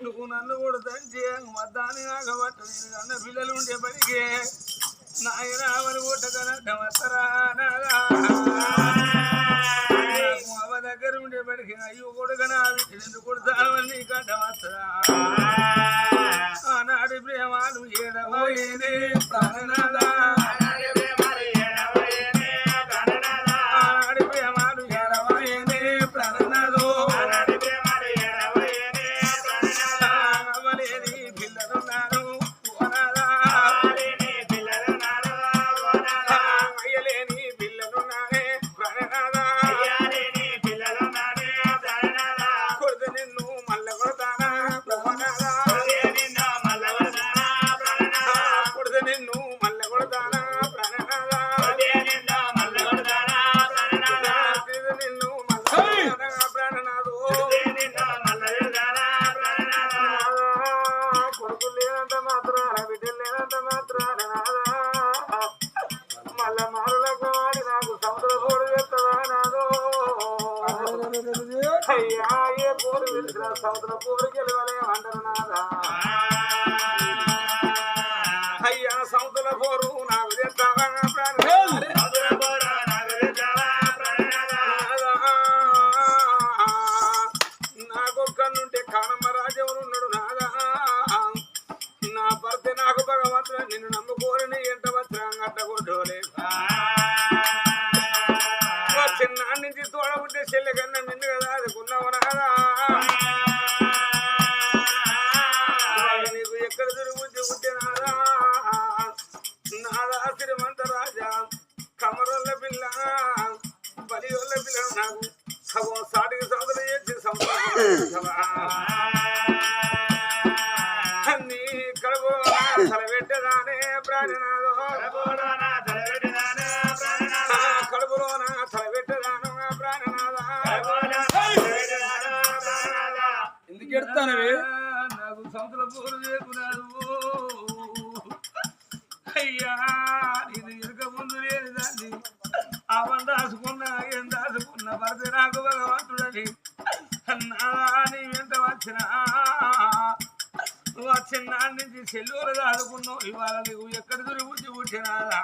నువ్వు నన్ను కూడా తంటే మద్దాన్ని నాగబట్టు నేను అన్న పిల్లలు ఉండే పనికి నాయన అవని కొట్టగలంట వస్తారా అవ దగ్గర ఉండే పనికి అయ్యో కొడుకనా ఎందుకు కొడతావని కంట వస్తారా ఆనాడి ప్రేమాలు ఏడవోయేది ప్రాణనాదా సముద్ర పూరు గెలవలే అంటారు నాదా అయ్యా సముద్ర పూరు నాకు తెస్తావా నాకొక్కనుంటే కానమ్మ రాజెవరు ఉన్నాడు నాదా నా భర్త నాకు భగవంతుడు నిన్ను నమ్ముకోరని ఎంట వచ్చిన గట్టగొడ్డోలే చిన్న నుంచి తోడబుట్టే చెల్లె కన్నా నిన్ను కదా అదుకున్నావు నాదా నీకు ఎక్కడ తిరుగుద్ది ఉంటే నాదా నాదా శ్రీమంత రాజా కమరొల్ల పిల్ల బలివల్ల పిల్ల నాకు సగం సాటికి సాధన చేసి అన్ని కడుపు తలబెట్టదానే ప్రాణనాదో కడుపులో నా తలబెట్టదాను ప్రాణనాదా ఎందుకు ఎడతానవి నాకు సంతుల పూలు చేకున్నాడు అయ్యా ఇది ఎరుక ముందు లేని దాన్ని అవన్ దాచుకున్నా ఏం దాచుకున్నా భర్త నాకు భగవంతుడని నాదా నీ వెంట వచ్చిన నుంచి సెల్లూరు దాడుకున్నావు ఇవాళ నీకు ఎక్కడ తిరుగుచ్చి పుట్టినాదా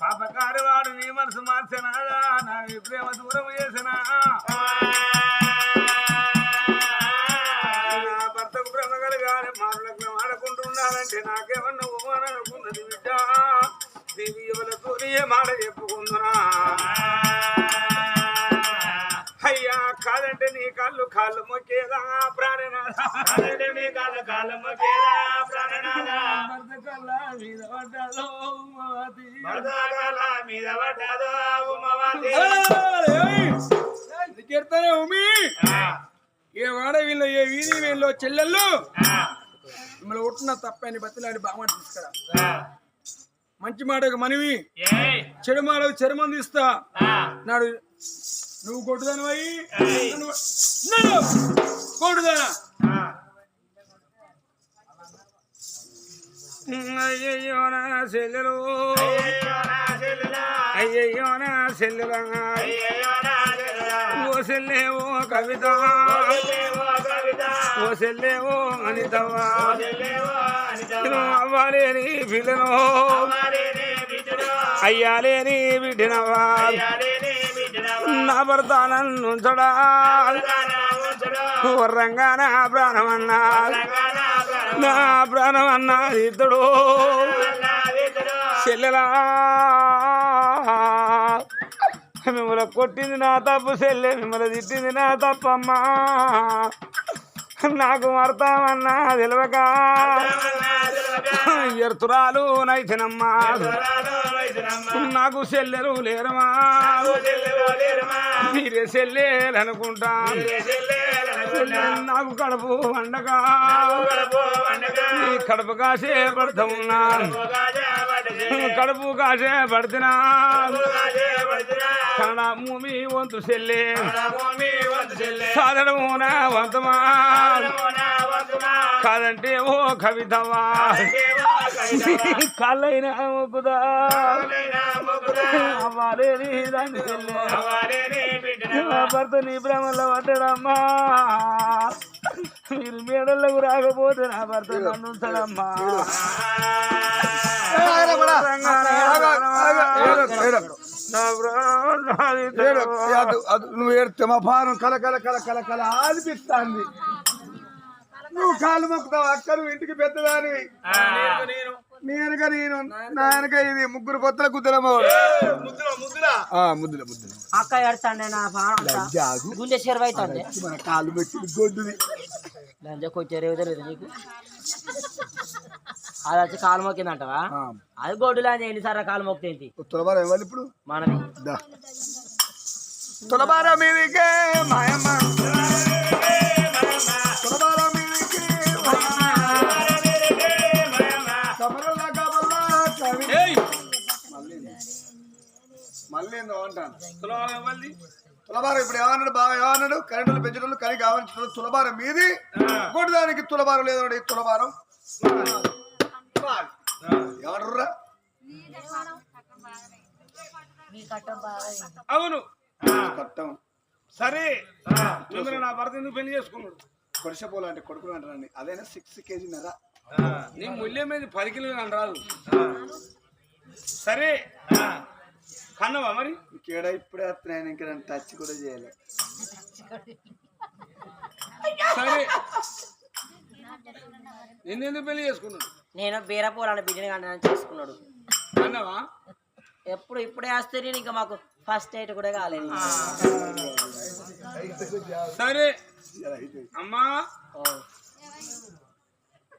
పాపకారి వాడు నీ మనసు మార్చనాదా నా ప్రేమ దూరం చేసినా నా భర్తకు ప్రేమ కలగాలి మాటలకు ఆడుకుంటుండాలంటే నాకేమన్నా ఉమాన అనుకున్నది బిడ్డ దేవి ఎవరితో ఏ మాట చెప్పుకుందునా అయ్యా కాదంటే నీ కాళ్ళు మొక్కేదా ప్రాణనాదా కాదంటే నీ కాళ్ళు మొక్కేదా ప్రాణనాదా మీద పడ్డాదో మీద పడ్డాదో ఎందుకెడతానే ఉమి ఏ వాడ వీళ్ళు ఏ వీధి వీళ్ళు చెల్లెళ్ళు మిమ్మల్ని ఒట్టున తప్పని బతిలాడి బాగా తీసుకురా మంచి మాటకు మనవి చెడు మాటకు చర్మం తీస్తా నాడు నువ్వు కొట్టుదాను అయ్యి కొట్టుదానా అయ్యయ్యో నా చెల్లెలు అయ్యయ్యో నా చెల్లెల ఓ చెల్లేవో కవిత ఓ చెల్లేవో అనితవా అవ్వాలేని పిల్లను అయ్యాలేని బిడ్డనవా నా భర్త నన్నుంచడా వర్రంగా నా ప్రాణమన్నా నా ప్రాణమన్నా ఇతడు చెల్లెలా మిమ్మల్ని కొట్టింది నా తప్పు చెల్లె మిమ్మల్ని తిట్టింది నా తప్పమ్మా నాకు మర్తామన్నా తెలియక ఎర్తురాలు నైతినమ్మా నాకు చెల్లెలు లేరమా మీరే చెల్లెలనుకుంటా నాకు కడుపు వండగా కడుపు కాసే పడుతూ ఉన్నా కడుపు కాసే పడుతున్నా కన్నడ భూమి వంతు చెల్లె సాధనము నా వంతమా కాదంటే ఓ కవితవా కాళ్ళైనా మొక్కుదా అవ్వాలేని దాన్ని చెల్లె నా భర్త నీ భ్రమలో పడ్డాడమ్మా మీరు మేడలకు రాకపోతే నా భర్త నన్ను ఉంచాడమ్మా నువ్వు ఏడితే మా భారం కల కల కల కల కల అనిపిస్తాంది. నువ్వు కాలు మొక్కుతావు అక్క, నువ్వు ఇంటికి పెద్దదానివి. నేనుగా నేను నాయనక ఇది ముగ్గురు కొత్తల కుద్దరమ్మ ముద్దుల ముద్దుల అక్క ఏడుతాండే నా గుండె చెరువు అవుతుంది మన కాలు పెట్టి గొడ్డుది కొంచెం తెలియదు నీకు. అది వచ్చి కాలు మొక్కిందంటవా? అది గొడ్డులా ఎన్నిసార్లు కాలు మొక్కింది. తులబారం ఇవ్వాలి ఇప్పుడు మనది తులబారం మీదికే మాయమ్మ తులబారం మీదికే మళ్ళీ ఏందో అంటాను. తులబారం ఇప్పుడు ఏమన్నాడు బాగా ఏమన్నాడు? కరెంటులు పెంచడం కని కావాల్సిన తులబారం మీది కొట్టడానికి తులబారం లేదండి. తులబారం ఏమన్నారా? అవును కట్టం సరే. నా భర్త ఎందుకు పెళ్లి చేసుకున్నాడు? కొడిసపోలు అంటే కొడుకులు అంటారండి. అదైనా 6 kg నీ ముళ్ళే మీద 10 కిలోలు అని రాదు. సరే కన్నవా మరి? ఇంకేడా ఇప్పుడే వస్తున్నాయని ఇంకా నన్ను టచ్ కూడా చేయలే. సరే నిన్నెందుకు పెళ్లి చేసుకున్నాడు? నేను బీరపోలాన్ని బిడ్డని కానీ చేసుకున్నాడు. కన్నవా? ఎప్పుడు ఇప్పుడే వస్తే నేను ఇంకా మాకు ఫస్ట్ నైట్ కూడా కాలేదు. సరే అమ్మా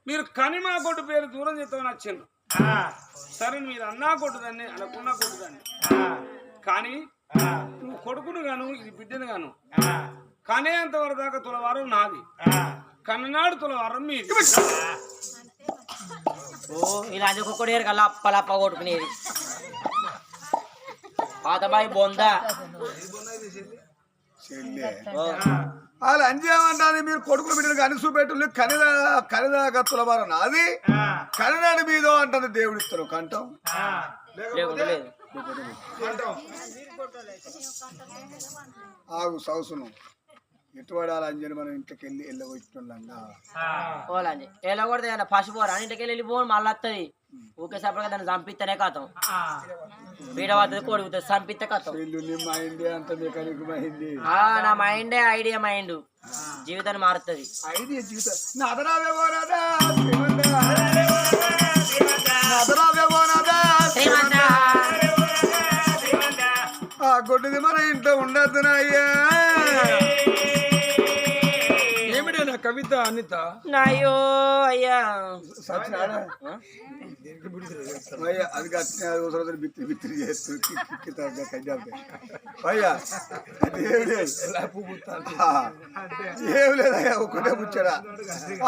మీరు కనిమా కొట్టు పేరు దూరం చేస్తామని వచ్చిండ్రు. సరే మీరు అన్నా కొట్టుదాన్ని అనకున్నా కొట్టుదాన్ని. కానీ నువ్వు కొడుకును గాను ఇది బిడ్డను గాను కనే అంతవరకు దాకా తులవారం నాది, కన్ననాడు తులవారం మీది. ఇలా ఒక్కొక్కడేరు కల్లా అప్పలప్ప కొట్టుకునేది పాతబాయి బొందా. వాళ్ళు అంజేమంటారు? మీరు కొడుకులు బిడ్డలకు అనిసు పెట్టు కనిదాకా తులబారం నాది, కనినాడు మీదో అంటుంది దేవుడిస్తారు కంఠం. ఆగు సౌసును ఎటువాడాలి అంజని మనం ఇంట్లోకి వెళ్ళి వెళ్ళగొచ్చుండగా వెళ్ళకూడదు ఏమన్నా పసిపోరా ఇంటికి వెళ్ళిపోను మళ్ళీ వస్తుంది. ఊకే సపరేట్గా దాన్ని చంపిస్తేనే కథం బీడ పడుతుంది కొడుకుతుంది చంపిస్తే కథం. నా మైండే ఐడియా మైండ్ జీవితాన్ని మారుతుంది. ఐడియా జీవితం గొడ్డుది మన ఇంట్లో ఉండద్దు అయ్యా. ఏమిటి నా కవిత అనిత నాయో అయ్యా అయ్యా అది బిత్తిరి బిత్తిరి చేస్తూ అయ్యా ఏం లేదయ్యా ఒక్కటే పుచ్చాడా.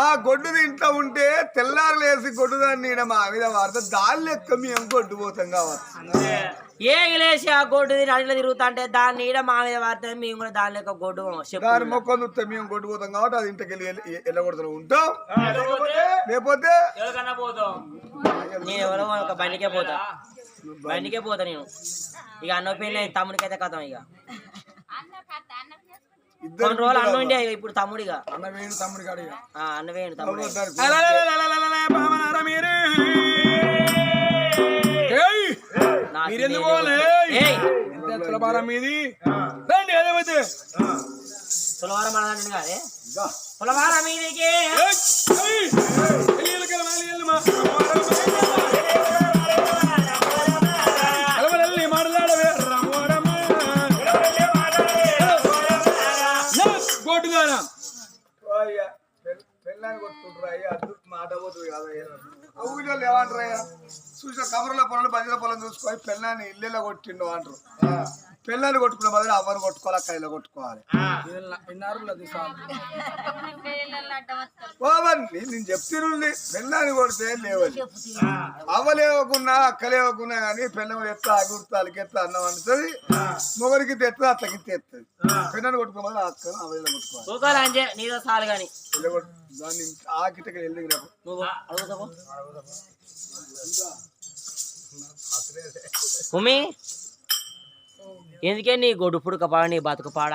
ఆ గొడ్డుది ఇంట్లో ఉంటే తెల్లారు లేసి గొడ్డుదాన్ని మా మీద వాడితే దాని లెక్క మేము గొడ్డు పోతాం కావచ్చు. ఏ లేసి ఆ గొడ్డు అడిలో తిరుగుతా అంటే దాన్ని ఈడ మా మీద వాడితే మేము కూడా దాని లెక్క గొడ్డు దాని మొక్కలు చూస్తే మేము గొడ్డు పోతాం కాబట్టి అది ఇంటికి వెళ్ళి వెళ్ళకూడదు ఉంటాం. లేకపోతే నేను ఎవరో ఒక బండికే పోతా నేను. ఇక అన్న పెళ్ళి తమ్ముడికైతే కథం. ఇక కొన్ని రోజులు అన్న ఉండే ఇప్పుడు తమ్ముడిగా అన్న వేణు తమ్ముడి కాడు అన్న వేణు తమ్ముడు. తులబారం మీది రండి. ఏదేమైతే తులవారం అన్నదండి కాదే తులవారం మీదికి మాట్లాడవే గోటుగానా పెళ్ళాన్ని కొట్టుకుంటారు అయ్యా. మాట పోతుంది కాదయ్యా. ఊళ్ళో ఏమంటారయ్యా? చూసిన కబర్ల పొలం బజల పొలం చూసుకొని పెళ్ళాన్ని ఇల్లెలా కొట్టిండు అంటారు. పెళ్ళాన్ని కొట్టుకున్న బదులు అవ్వని కొట్టుకోవాలి, కైలో కొట్టుకోవాలి. నేను చెప్తిరుంది పెళ్ళాన్ని కొడితే లేవని అవ్వలేవకున్నా అక్కలేవకున్నా కానీ పెళ్ళం ఎత్తా అగుర్తా అలికెత్తా అన్నం అంటుంది. మొగరికి తెత్తా అట్లకి తెస్తుంది. పెళ్ళాన్ని కొట్టుకున్న బదులు అక్కను అవ్వలేలో కొట్టుకోవాలి. దాన్ని ఆకిటకి వెళ్ళి ఎందుకే నీ గొడ్డు పుడక పాడ నీ బతుకు పాడ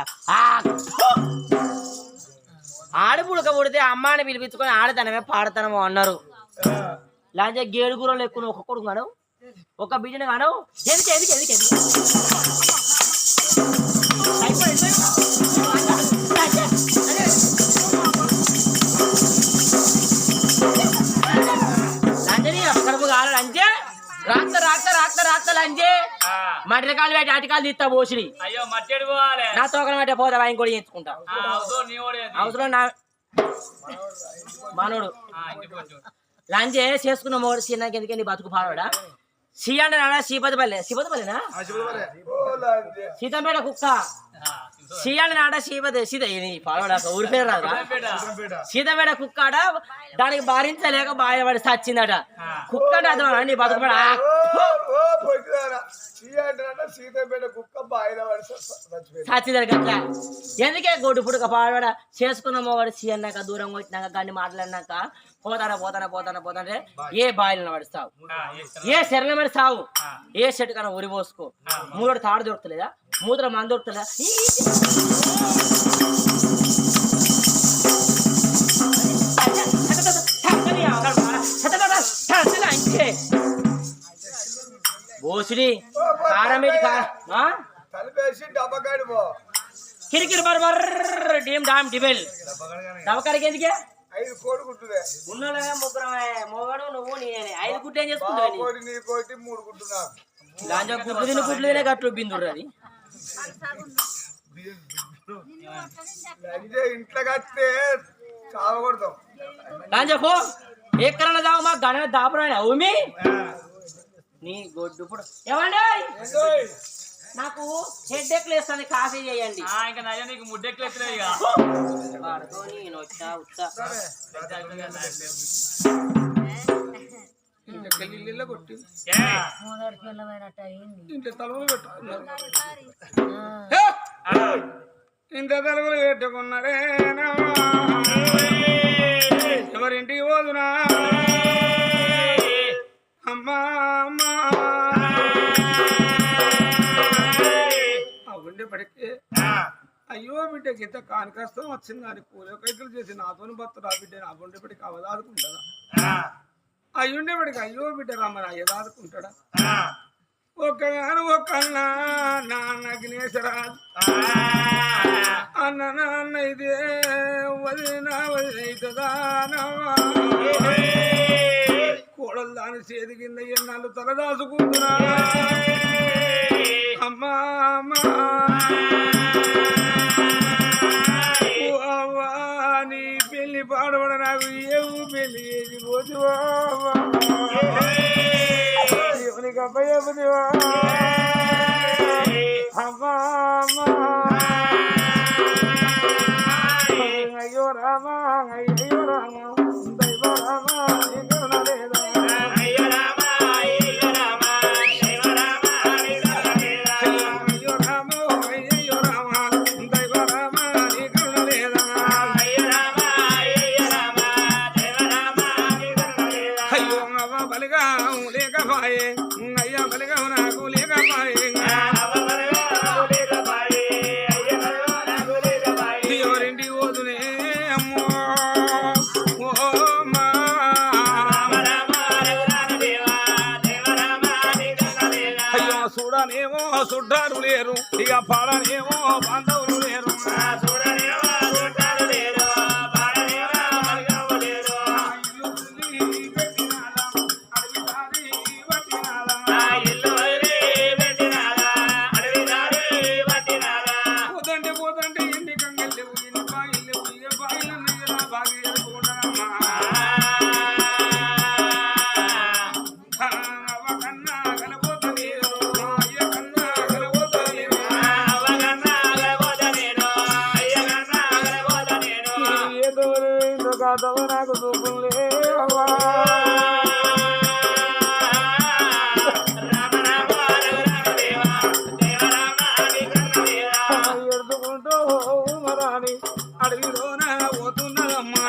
ఆడి పుడక పుడితే అమ్మాని పిలిపించుకొని ఆడతనమే పాడతనమో అన్నారు లాంచే గేడుగురం ఎక్కువ ఒక కొడుకు కాను ఒక బిడ్డను కాను ఎందుకు ఎందుకు ఎందుకు ఎందుకు లంచని కడుపు కావాలి లంచే రాత్త రాత్త రాత్త రాత్త లంచే మటకాలు పెట్టి అటకాలు తీస్తా పోసిడి అయ్యో మట్టెడు పోవాలి నా తోకలు పెట్టే పోతా ఇంకోటి ఎంచుకుంటా అవసరం నా మనోడు లంచే చేసుకున్న మోడు సీనాకి ఎందుకే నీ బతుకు పాడవాడా సీ అంటే నాడా శ్రీపతిపల్లినా సీతంపేట కుక్క సీ అంటే నాడా శ్రీపతి సీత పాడవాడా ఊరి పేరు రాదా సీతంపేట కుక్క ఆడ దానికి బారించలేక బాయపడి సచ్చిందట కుక్క అంటే అర్థం నీ బతుకు పాడ సచ్చిందట గట్లా ఎందుకే గొడ్డు పుడుక పాడవాడా చేసుకున్న వాడు సీ అన్నాక దూరం వచ్చినాక గాన్ని మాట్లాడినాక పోతానే ఏ బాయిలను పడిస్తావు ఏ శరణ మరి సావు ఏ చెట్టు కన్నా ఉరి పోసుకో మూడు తాడు దొరుకుతలేదా మూత్ర మంది దొరుకుతలేదా బోసుడి కారమేటి కిరికిరి బర్బర్ డీమ్ డామ్ డిబెల్ డబకాడికి ఎందుకే 5 కోడిగుడ్డులే ఉన్నలే ముగ్గురమే మొగడు నువ్వు నేనే 5 గుడ్డు ఏం చేసుకుంటావు కోడి నీ కోటి 3 గుడ్డు నాకు లాంజ గుడ్డు తిని గుడ్లునే గట్లు బిందురు అది లంజే ఇంట్లో కట్టే చావకూడదు లాంజ పో ఎక్కడన్నా దావు మా గణ దాపురాని అవుమి నీ గొడ్డు ఇప్పుడు ఏమండి నాకు హెడ్ ఎక్ లేస్తాను కాఫీ చేయండి ఇంకా నయ్యా నీకు ముడ్డెక్లు ఎత్తున్నాయి ఇక వాడుతో నేను వచ్చా ఉచ్చా ఇళ్ళ కొట్టి ఇంట్లో తలుపులు పెట్టుకున్నారు ఇంత తలుపులు పెట్టుకున్నారే ఎవరింటికి పోదునా అమ్మా అమ్మా ఉండేప్పటికీ అయ్యో బిడ్డకి ఇంత కానికష్టం వచ్చింది అని కూలి కైకులు చేసి నాతోని బతుడు ఆ బిడ్డ నా ఉండేప్పటికి అవదాదుకుంటాడా అయ్యుండేప్పటికి అయ్యో బిడ్డ రమ్మని అయ్యదాదుకుంటాడా ఒక్క నాన్న గినేశరాజు అన్న నాన్న ఇదే వదిన అవుతుందా కోడలు దాని చేతి కింద ఎన్నాళ్ళు తలదాచుకుంటున్నా అమ్మా అమ్మా నీ పెళ్లి పాడబడ నాకు ఏవు పెళ్లి చేసి పోతువా ఎవరికి అబ్బాయి పోతువా అమ్మా అమ్మా అయ్యో రామా అయ్యో రామా దైవ రామా లేదా అయ్యా బలిగా నాకు లేకపాయే ఎవరింటికి పోతునే అమ్మో అయ్యో చూడనేమో చుట్టారు లేరు ఇక పాడనేమో బాంధవులు లేరు నాకు చూపులు లేవా ఎడుకుంటూ మరాని అడవిలోన పోతున్నదమ్మా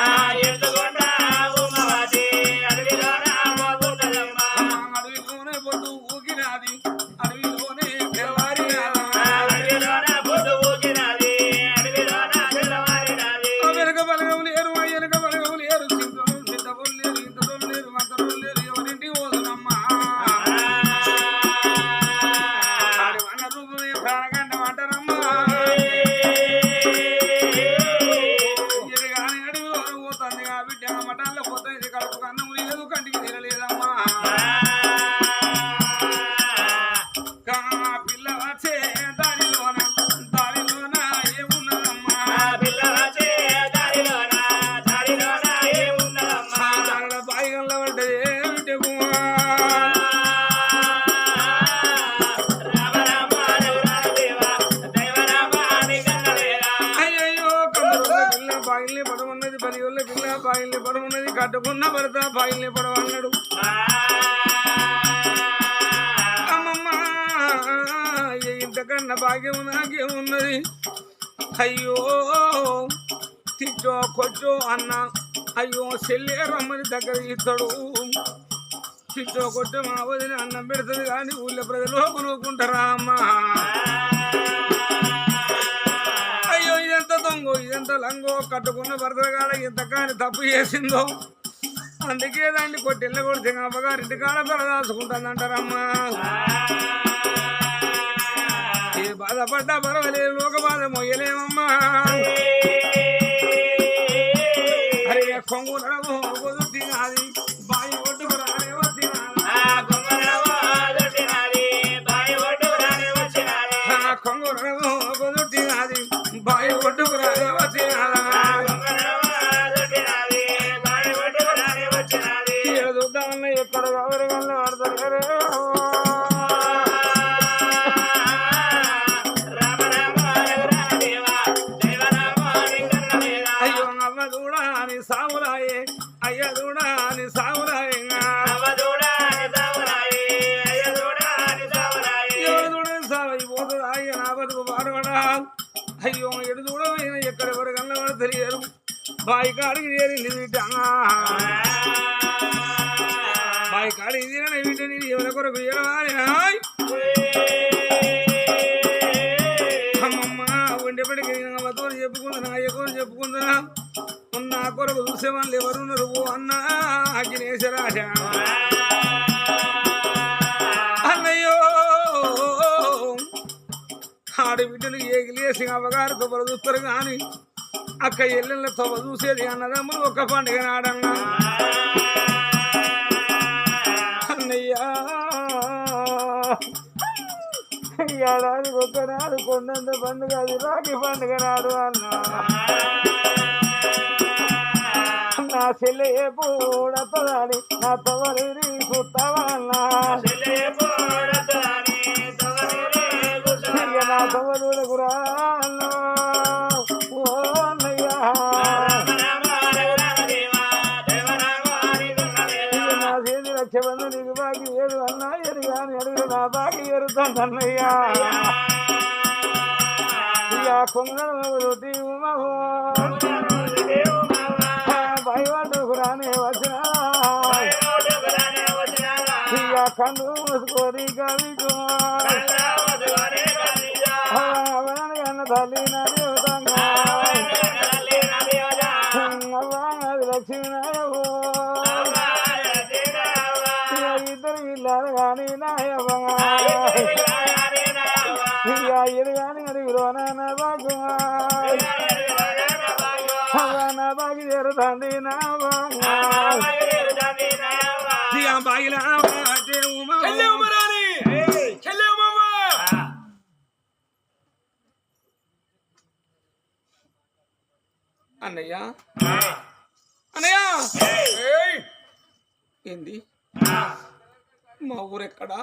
అడవిలోనే పొద్దు ఊగినాది అడవిలోనే తెల్లవారి బాయిల్ని పడమన్నది 10 ఏళ్ళ పిల్ల బాయిల్ని పడమన్నది కట్టుకున్న భర్త బాయిల్ని పడవన్నాడు అమ్మమ్మ ఇంతకన్నా భాగ్యం నాకేమున్నది అయ్యో తిట్టో కొట్టో అన్న అయ్యో చెల్లే రమ్మని దగ్గర ఇస్తాడు తిట్టో కొట్టే మా వదిలి అన్నం పెడుతుంది కానీ ఊళ్ళో ప్రజలు కొనుక్కుంటారా అమ్మా అయ్యో ఇదెంత దొంగో ఇదెంత లంగో కట్టుకున్న భర్తగాడ ఎంత కానీ తప్పు చేసిందో అందుకే దాన్ని కొట్టెళ్ళ కొడితే అమ్మగారింటి కాడ పరదాచుకుంటుందంటారమ్మా ఏ బాధపడ్డా పర్వాలేదు లోక బాధ మొయ్యలేమమ్మా అరే కొంగు నడము తినాది బాయి ఒడ్డుకు రానే కొంగు నడము తినాది బాయి ఒడ్డుకు రానే వచ్చినాది చూద్దామన్న ఎక్కడ ఎవరి వల్ల పడతారు అయ్యో అవ్వ దూడా అని సావులాయే అయ్య దూడా అని సావులాయే ఎవరు దూడని సావైపోతుంది అయ్య నా బతుకు పాడబడా అయ్యో ఎడు దూడమైన ఎక్కడెవరు కన్నవాడు తెలియరు బాయి కాడికి చేరింది వీట బాయి కాడికి తీరని వీట నేను ఎవరి కొరకు ఏడవాలి అమ్మమ్మ ఉండేపటికి అమ్మతో చెప్పుకుంటున్నా అయ్యకూరు చెప్పుకుంటున్నా నా కొరకు చూసేవాళ్ళు ఎవరున్నారు అన్నా అగ్నేశ్వరాశ అన్నయ్యో ఆడబిడ్డలు ఏగిలేసి అమ్మగారు తొప్పలు చూస్తారు కానీ అక్క ఎల్లెళ్ళ తొప్ప చూసేది అన్నదమ్ములు ఒక్క పండుగ నాడన్నా అన్నయ్యా ఏడాదికి ఒక్కనాడు కొండంత పండుగ అది రాఖీ పండుగ నాడు అన్నా నా చెల్లె పూడతదాని నా తవరి చూస్తావన్నా నా తవరులకు రాను ఓ అన్నయ్యా నా చేతి రక్షబంధు నీకు బాకి ఏడు అన్నా ఎడు కానీ అడుగు నా బాకి ఎరుతానన్నయ్యా ఇక కొంగటి ఉమహో భయపడుకు రానే వచ్చిన ఇక కండు మూసుకొని కవికు అవన తల్లి నా దేవతంగా అది లక్ష్మీనాయవు ఇద్దరు ఇల్లారు కానీ నాయవ్వగా ఇక ఇరు కానీ అడుగులో నా బాగు నా బాగి జరుగుతుంది నా బాగిలా అన్నయ్య అన్నయ్య ఏంది మా ఊరెక్కడా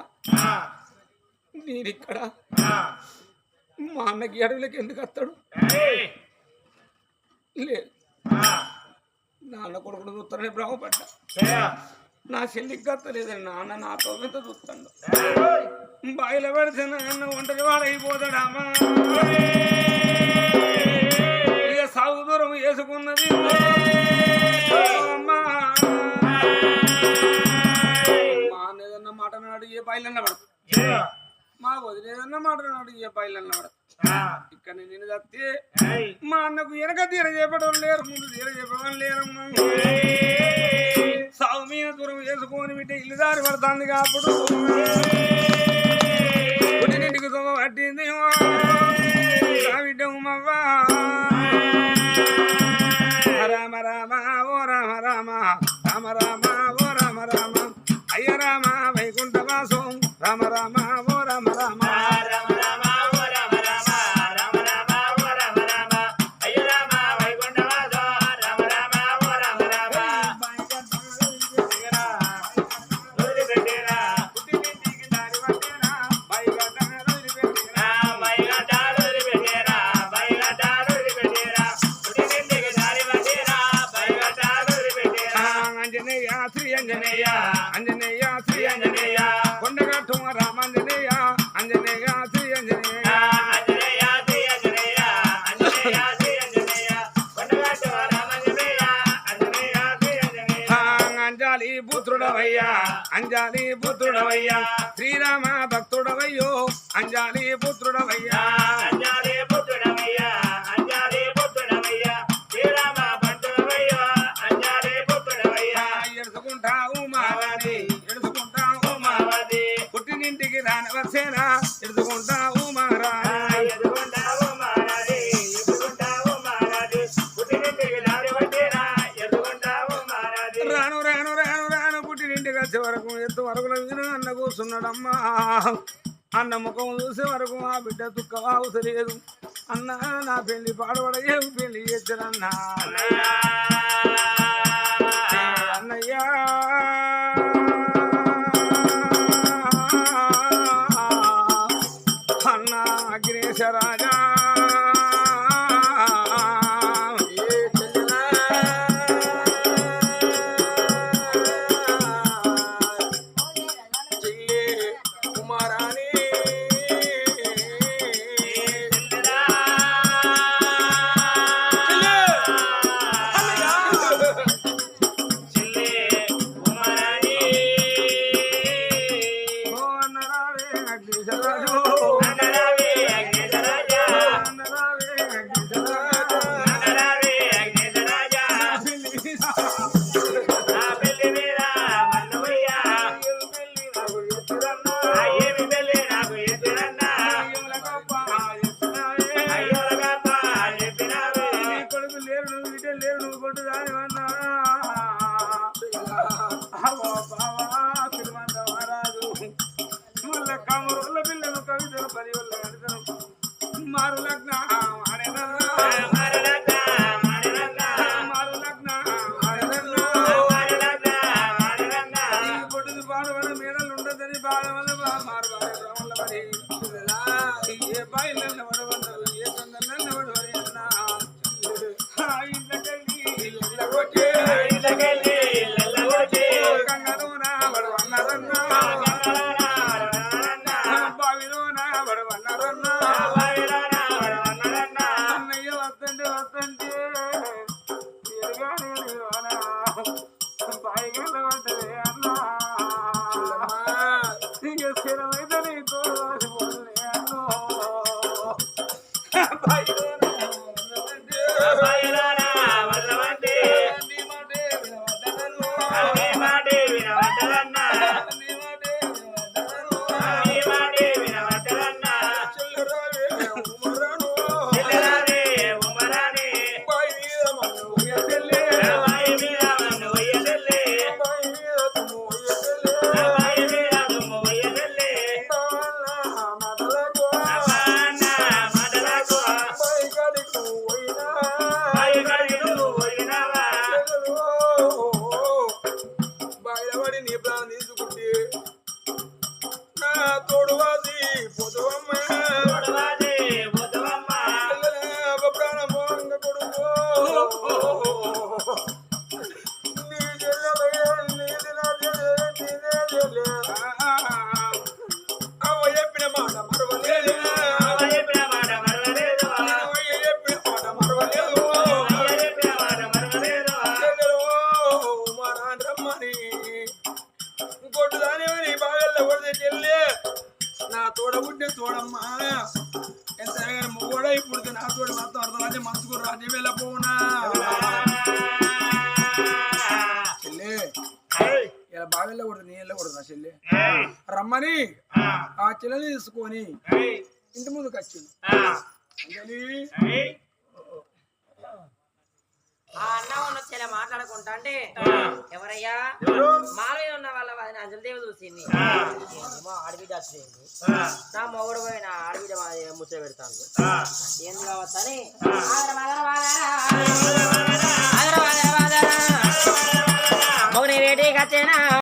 నేనిక్కడ మా అన్నకి అడవులకి ఎందుకు వస్తాడు లేదు నాన్న కొడుకును చూస్తానని భ్రమపడ్డా నా చెల్లికి గత్తలేదని నాన్న నాతో ఎంత చూస్తాడు బాయిలో పెడితే నాన్న ఒంటరి వాడైపోతాడామా ఇక సాగు దూరం వేసుకున్నది అమ్మా మా అన్న ఏదన్నా మాట నాడు ఏ బాయిలన్నా పడదు మా వదిలేదన్న మాట నాడు ఏ బాయిలన్నా పడదు ఇక్కడ నేను తప్పితే మా అన్నకు వెనక తీర చేపడం లేరు ముందు తీర చెప్పడం లేరమ్మా సాగు మీద దూరం వేసుకొని బిడ్డ ఇల్లు దారి పడుతుంది కాప్పుడు పుట్టినింటికి తొమ్మ పట్టింది బిడ్డ ఉమ్మవ్వా రామ రామ ఓ రామ రామ రామ రామ ఓ రామ రామ అయ్య రామ వైకుంఠ వాసం రామ రామ ఓ రామ రామ పుత్రుడవయ్యా అంజాలి పుత్రుడవయ్యా శ్రీరామ భక్తుడవయ్యో అంజాలి పుత్రుడవయ్యా అంజాలి పుత్రుడవయ్యా అంజాలి పుత్రుడవయ్యా శ్రీరామ భక్తుడవయ్యా అంజాలి పుత్రుడవయ్యా ఎడుచుకుంటావు మావాది ఎడుచుకుంటావు మావాది పుట్టినింటికి రాని వచ్చేనా ఎడుచుకుంటావు మహారాజు ఎదుగుంటావు మారాది ఎదుగుంటావు మారాది పుట్టినింటికి దారి వచ్చేనా ఎదుగుంటావు మారాది రాను రాను రాను రాను పుట్టినింటికి వచ్చే వరకు ఎత్తు వరకు అన్న కూర్చున్నాడమ్మా అన్న ముఖం చూసే వరకు ఆ బిడ్డ దుఃఖం అవసలేదు అన్న నా పెళ్లి పాడబడే పెళ్లి చేద్దరన్నా అన్నయ్యా అన్న అగ్నేశ రాజా మారు లగ్న పొట్టుది పాడవల మేడలు ఉండదని బాధవల్ల మారు ఏ బాయిల పడవన్నారు ఏ సందర్భ పడవరి అన్నా గంగలోనా పడవన్నారన్నా బావిలోనా పడవన్నారన్నా అన్నయ్య వద్దంటే వద్దంటే బాయిగా పడ్డదే అన్నా ఇక స్థిరమైతే నీతో రాసిపోతుంది అన్నో బాయిలబడి నీ ప్రాణం తీసుకుంటే నా తోడువాసి పొదువమ్మ ప్రాణం పోంగ కొడుకు నీ చెల్లెలయ్యా నీది నా చెల్లె నీదే చెల్లె అవ్వ చెప్పిన మాట మరవలేదు అవ్వ చెప్పిన మాట మరవలేదు మా నాన్నమ్మని ఇంకోటి దానివని బాగా కొడితే చెల్లి నా తోడబుడ్డే తోడమ్మా ఎంత కూడా ఇప్పుడు నా తోడు మొత్తం అర్థం మనసుకు రాజ్యం వెళ్ళపోవునా చెల్లి ఇలా బాగా వెళ్ళకూడదు నీ వెళ్ళకూడదు నా చెల్లి రమ్మని ఆ చెల్లెని తీసుకొని ఇంటి ముందుకు వచ్చింది ఆ అన్న వచ్చేలా మాట్లాడుకుంటా అంటే ఎవరయ్యా మాలయ్య ఉన్న వాళ్ళ అంజలిదేవి చూసింది ఆడబిడ్డ వచ్చింది నా మొగుడు పోయిన ఆడబిడ్డ ముచ్చ పెడతాను ఏంది కావచ్చని మొగుని రేటికి వచ్చేనా